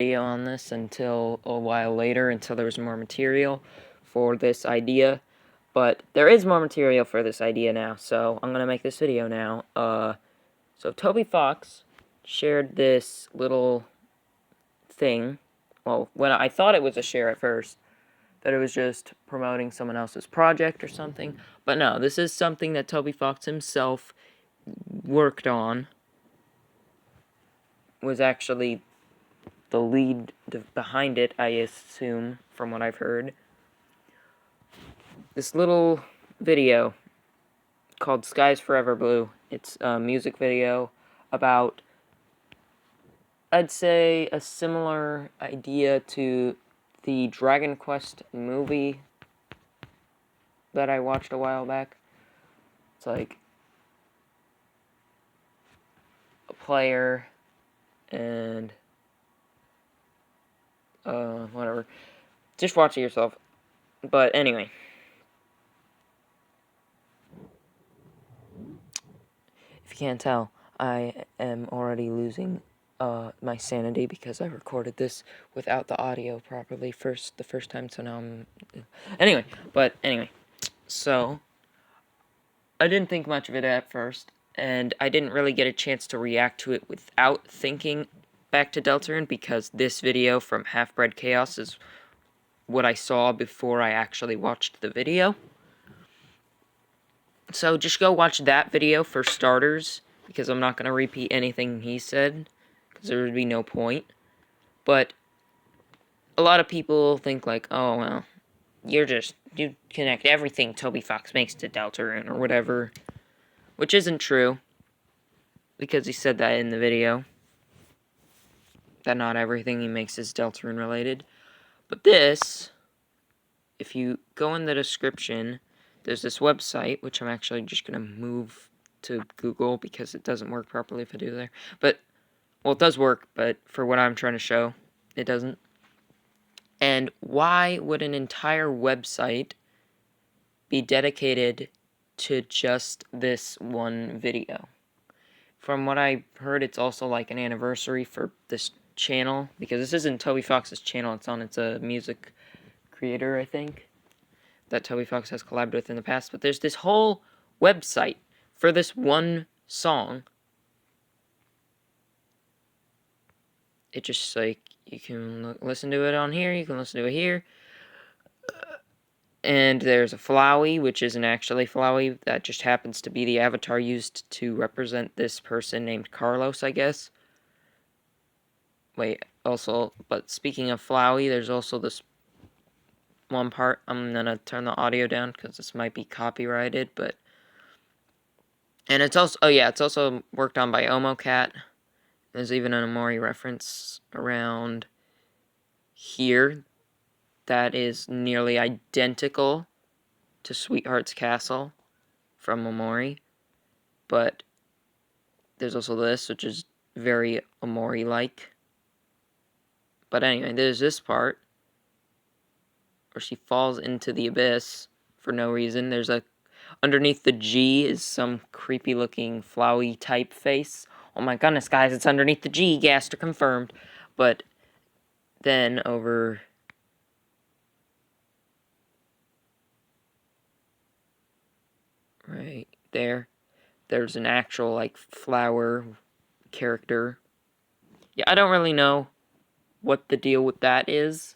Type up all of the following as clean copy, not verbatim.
video on this until a while later, until there was more material for this idea. But there is more material for this idea now, so I'm gonna make this video now. So Toby Fox shared this little thing. Well, when I thought it was a share at first, that it was just promoting someone else's project or something. But no, this is something that Toby Fox himself worked on. Was actually the lead behind it, I assume, from what I've heard. This little video called Skies Forever Blue. It's a music video about, I'd say, a similar idea to the Dragon Quest movie that I watched a while back. It's like a player and whatever. Just watch it yourself. But anyway. If you can't tell, I am already losing my sanity because I recorded this without the audio properly the first time, so now I'm... Anyway, so I didn't think much of it at first, and I didn't really get a chance to react to it without thinking back to Deltarune, because this video from Half-Bred Chaos is what I saw before I actually watched the video. So just go watch that video for starters, because I'm not going to repeat anything he said, because there would be no point. But a lot of people think like, oh, well, you connect everything Toby Fox makes to Deltarune or whatever, which isn't true, because he said that in the video, that not everything he makes is Deltarune related. But this, if you go in the description, there's this website, which I'm actually just going to move to Google because it doesn't work properly if I do there. But, well, it does work, but for what I'm trying to show, it doesn't. And why would an entire website be dedicated to just this one video? From what I heard, it's also like an anniversary for this channel, because this isn't Toby Fox's channel, it's a music creator, I think, that Toby Fox has collabed with in the past. But there's this whole website for this one song. It just, like, you can listen to it on here, you can listen to it here. And there's a Flowey, which isn't actually Flowey, that just happens to be the avatar used to represent this person named Carlos, I guess. Wait, also, but speaking of Flowey, there's also this one part. I'm gonna turn the audio down because this might be copyrighted, but... And it's also, oh yeah, it's also worked on by OmoCat. There's even an Omori reference around here that is nearly identical to Sweetheart's Castle from Omori. But there's also this, which is very Omori-like. But anyway, there's this part where she falls into the abyss for no reason. There's a... Underneath the G is some creepy-looking Flowey type face. Oh my goodness, guys, it's underneath the G. Gaster confirmed. But then over... right there, there's an actual, like, flower character. Yeah, I don't really know what the deal with that is.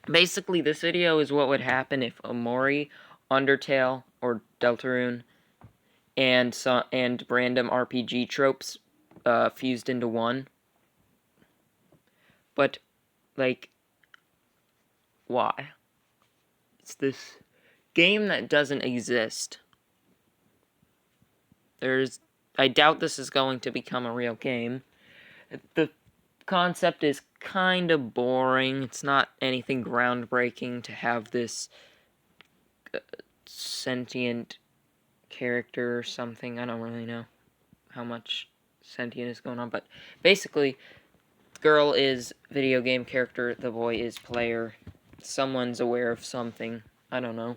Basically, this video is what would happen if Omori, Undertale, or Deltarune, and random RPG tropes fused into one. But, like, why? It's this game that doesn't exist. I doubt this is going to become a real game. The concept is kind of boring. It's not anything groundbreaking to have this sentient character or something. I don't really know how much sentient is going on, but basically, girl is video game character, the boy is player. Someone's aware of something. I don't know.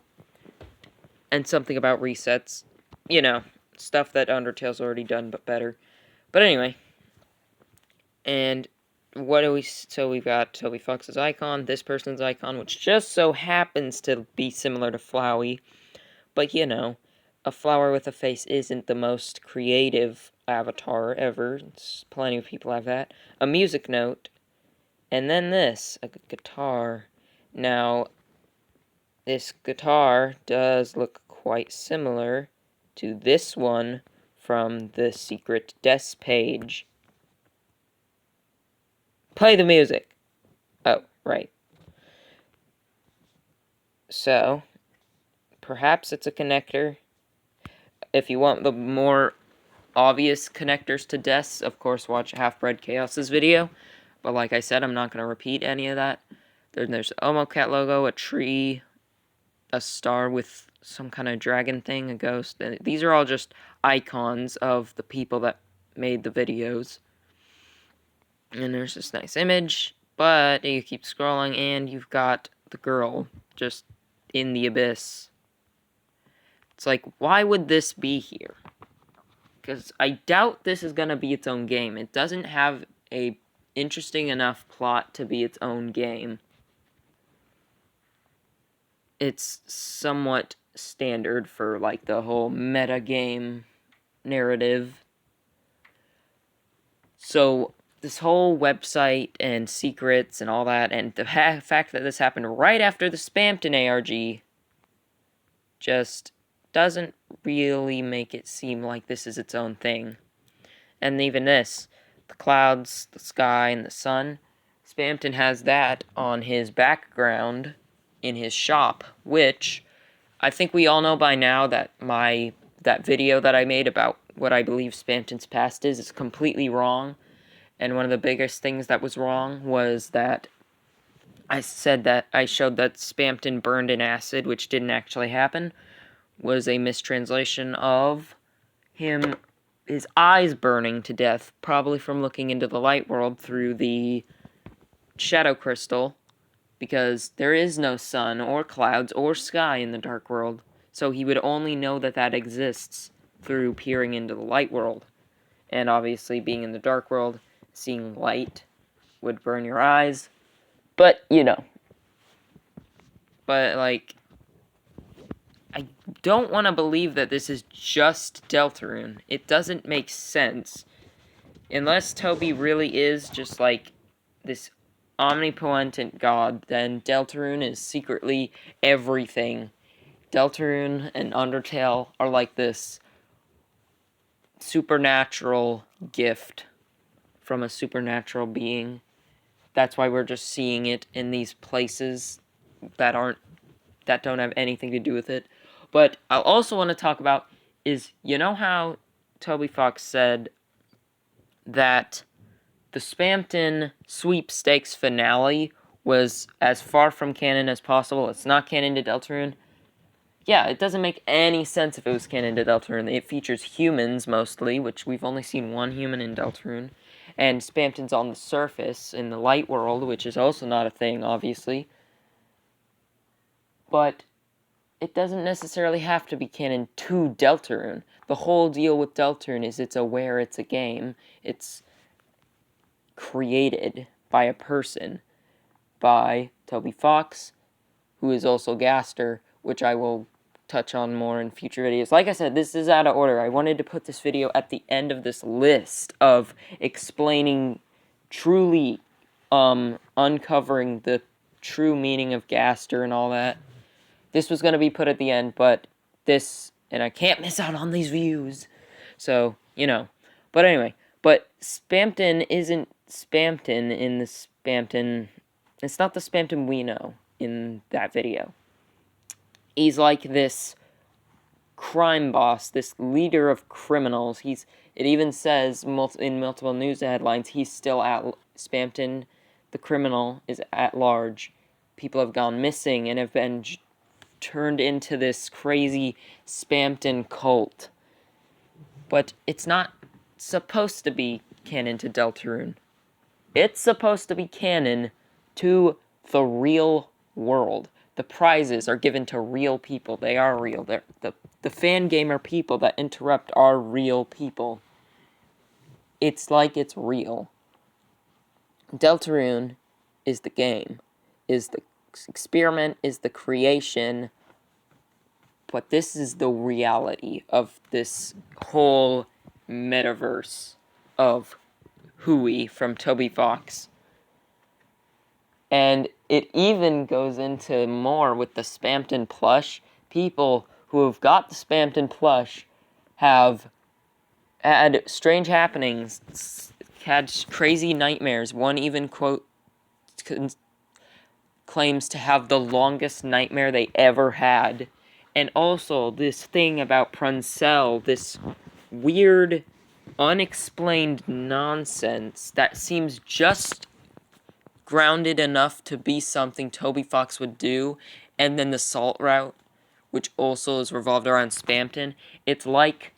And something about resets. You know, stuff that Undertale's already done, but better. But anyway. And so we've got Toby Fox's icon, this person's icon, which just so happens to be similar to Flowey. But, you know, a flower with a face isn't the most creative avatar ever. Plenty of people have that. A music note. And then this, a guitar. Now, this guitar does look quite similar to this one from the secret desk page. Play the music. Oh, right. So, perhaps it's a connector. If you want the more obvious connectors to desks, of course, watch Half-Bred Chaos's video. But like I said, I'm not going to repeat any of that. Then there's the OmoCat logo, a tree, a star with some kind of dragon thing, a ghost. These are all just icons of the people that made the videos. And there's this nice image, but you keep scrolling and you've got the girl just in the abyss. It's like, why would this be here? Because I doubt this is going to be its own game. It doesn't have a interesting enough plot to be its own game. It's somewhat standard for, like, the whole meta game narrative. So, this whole website and secrets and all that, and the fact that this happened right after the Spampton ARG just doesn't really make it seem like this is its own thing. And even this, the clouds, the sky, and the sun, Spampton has that on his background in his shop, which I think we all know by now that that video that I made about what I believe Spampton's past is completely wrong. And one of the biggest things that was wrong was that I showed that Spampton burned in acid, which didn't actually happen, was a mistranslation of his eyes burning to death, probably from looking into the light world through the shadow crystal, because there is no sun or clouds or sky in the dark world, so he would only know that that exists through peering into the light world. And obviously, being in the dark world, seeing light would burn your eyes, but, you know. But, like, I don't want to believe that this is just Deltarune. It doesn't make sense. Unless Toby really is just, like, this omnipotent god, then Deltarune is secretly everything. Deltarune and Undertale are like this supernatural gift from a supernatural being. That's why we're just seeing it in these places that don't have anything to do with it. But I also want to talk about is, you know how Toby Fox said that the Spampton sweepstakes finale was as far from canon as possible? It's not canon to Deltarune. Yeah, it doesn't make any sense if it was canon to Deltarune. It features humans, mostly, which we've only seen one human in Deltarune. And Spampton's on the surface, in the light world, which is also not a thing, obviously. But it doesn't necessarily have to be canon to Deltarune. The whole deal with Deltarune is it's aware it's a game. It's created by a person, by Toby Fox, who is also Gaster, which I will touch on more in future videos. Like I said, this is out of order. I wanted to put this video at the end of this list of explaining, truly uncovering the true meaning of Gaster and all that. This was going to be put at the end, but and I can't miss out on these views. So, you know. But anyway, but Spampton isn't Spampton in the Spampton. It's not the Spampton we know in that video. He's like this crime boss, this leader of criminals. It even says in multiple news headlines, he's still at Spampton. The criminal is at large. People have gone missing and have been turned into this crazy Spampton cult. But it's not supposed to be canon to Deltarune. It's supposed to be canon to the real world. The prizes are given to real people. They are real. The fan gamer people that interrupt are real people. It's like it's real. Deltarune is the game, is the experiment, is the creation, but this is the reality of this whole metaverse of Hooey from Toby Fox. And it even goes into more with the Spamton plush. People who have got the Spamton plush have had strange happenings, had crazy nightmares. One even claims to have the longest nightmare they ever had. And also this thing about Pruncell, this weird, unexplained nonsense that seems just grounded enough to be something Toby Fox would do, and then the salt route, which also is revolved around Spamton. It's like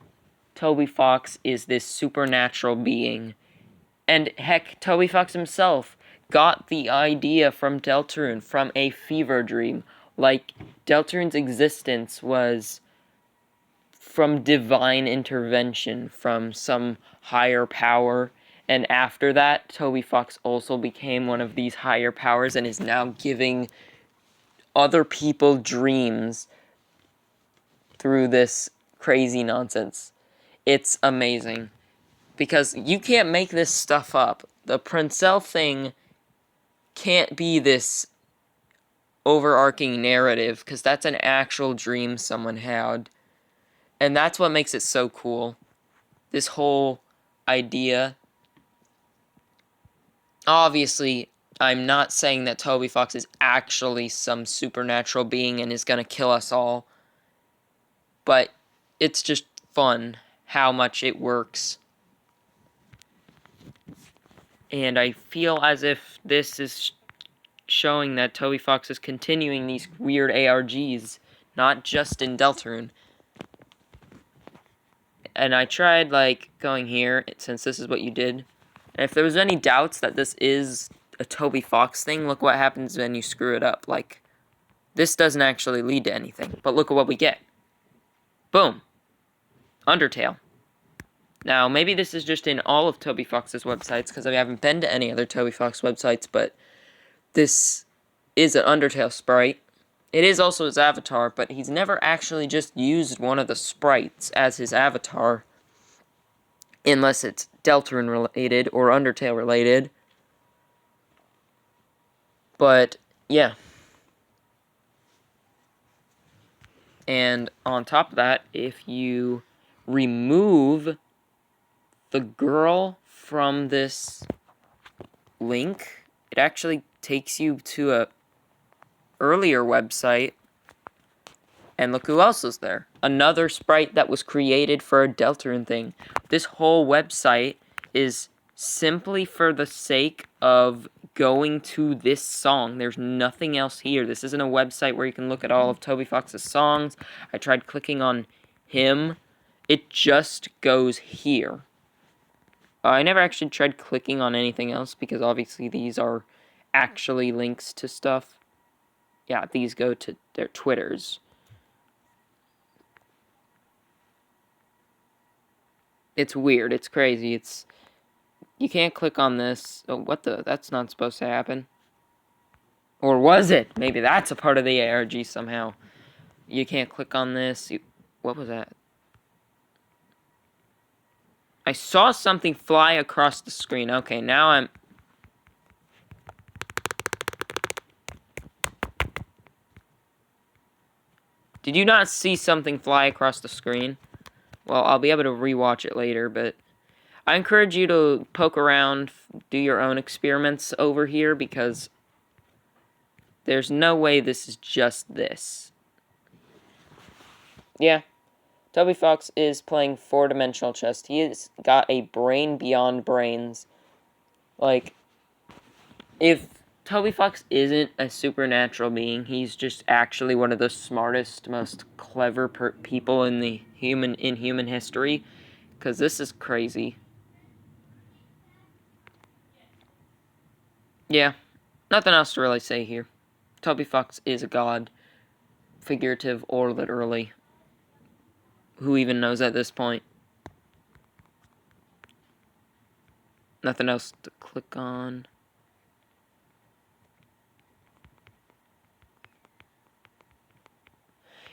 Toby Fox is this supernatural being. And heck, Toby Fox himself got the idea from Deltarune, from a fever dream. Like, Deltarune's existence was from divine intervention, from some higher power. And after that, Toby Fox also became one of these higher powers and is now giving other people dreams through this crazy nonsense. It's amazing. Because you can't make this stuff up. The Pruncell thing can't be this overarching narrative, because that's an actual dream someone had. And that's what makes it so cool. This whole idea. Obviously, I'm not saying that Toby Fox is actually some supernatural being and is gonna kill us all. But it's just fun how much it works. And I feel as if this is showing that Toby Fox is continuing these weird ARGs, not just in Deltarune. And I tried, like, going here, since this is what you did. And if there was any doubts that this is a Toby Fox thing, look what happens when you screw it up. Like, this doesn't actually lead to anything, but look at what we get. Boom. Undertale. Now, maybe this is just in all of Toby Fox's websites, because I haven't been to any other Toby Fox websites, but this is an Undertale sprite. It is also his avatar, but he's never actually just used one of the sprites as his avatar, unless it's Deltarune related or Undertale related. But, yeah. And on top of that, if you remove the girl from this link, it actually takes you to a earlier website, and look who else is there. Another sprite that was created for a Deltarune thing. This whole website is simply for the sake of going to this song. There's nothing else here. This isn't a website where you can look at all of Toby Fox's songs. I tried clicking on him. It just goes here. I never actually tried clicking on anything else, because obviously these are actually links to stuff. Yeah, these go to their Twitters. It's weird. It's crazy. You can't click on this. Oh, what the? That's not supposed to happen. Or was it? Maybe that's a part of the ARG somehow. You can't click on this. What was that? I saw something fly across the screen. Okay, now I'm... Did you not see something fly across the screen? Well, I'll be able to rewatch it later, but I encourage you to poke around, do your own experiments over here, because there's no way this is just this. Yeah, Toby Fox is playing four-dimensional chess. He has got a brain beyond brains. Like, if Toby Fox isn't a supernatural being, he's just actually one of the smartest, most clever people in human history. Because this is crazy. Yeah, nothing else to really say here. Toby Fox is a god, figurative or literally. Who even knows at this point? Nothing else to click on.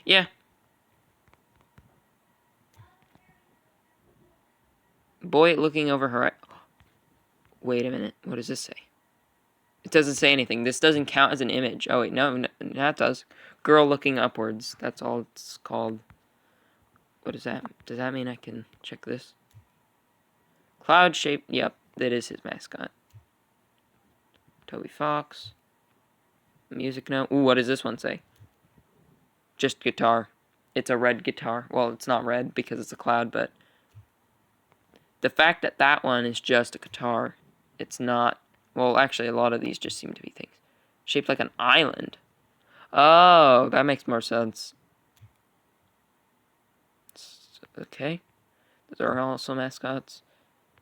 Yeah. Boy looking over her. Wait a minute. What does this say? It doesn't say anything. This doesn't count as an image. Oh, wait. No, that does. Girl looking upwards. That's all it's called. What is that? Does that mean I can check this? Cloud shape. Yep, that is his mascot. Toby Fox. Music note. Ooh, what does this one say? Just guitar. It's a red guitar. Well, it's not red because it's a cloud, but the fact that that one is just a guitar, it's not... Well, actually, a lot of these just seem to be things. Shaped like an island. Oh, that makes more sense. Okay. Those are also mascots.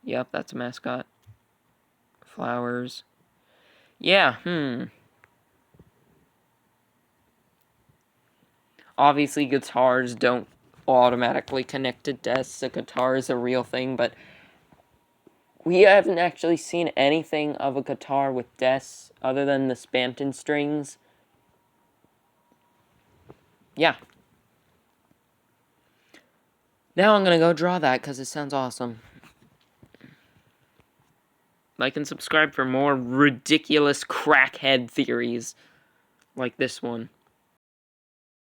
Yep, that's a mascot. Flowers. Yeah, Obviously, guitars don't automatically connect to desks. A guitar is a real thing, but we haven't actually seen anything of a guitar with desks other than the Spanton strings. Yeah. Now I'm gonna go draw that because it sounds awesome. Like and subscribe for more ridiculous crackhead theories like this one.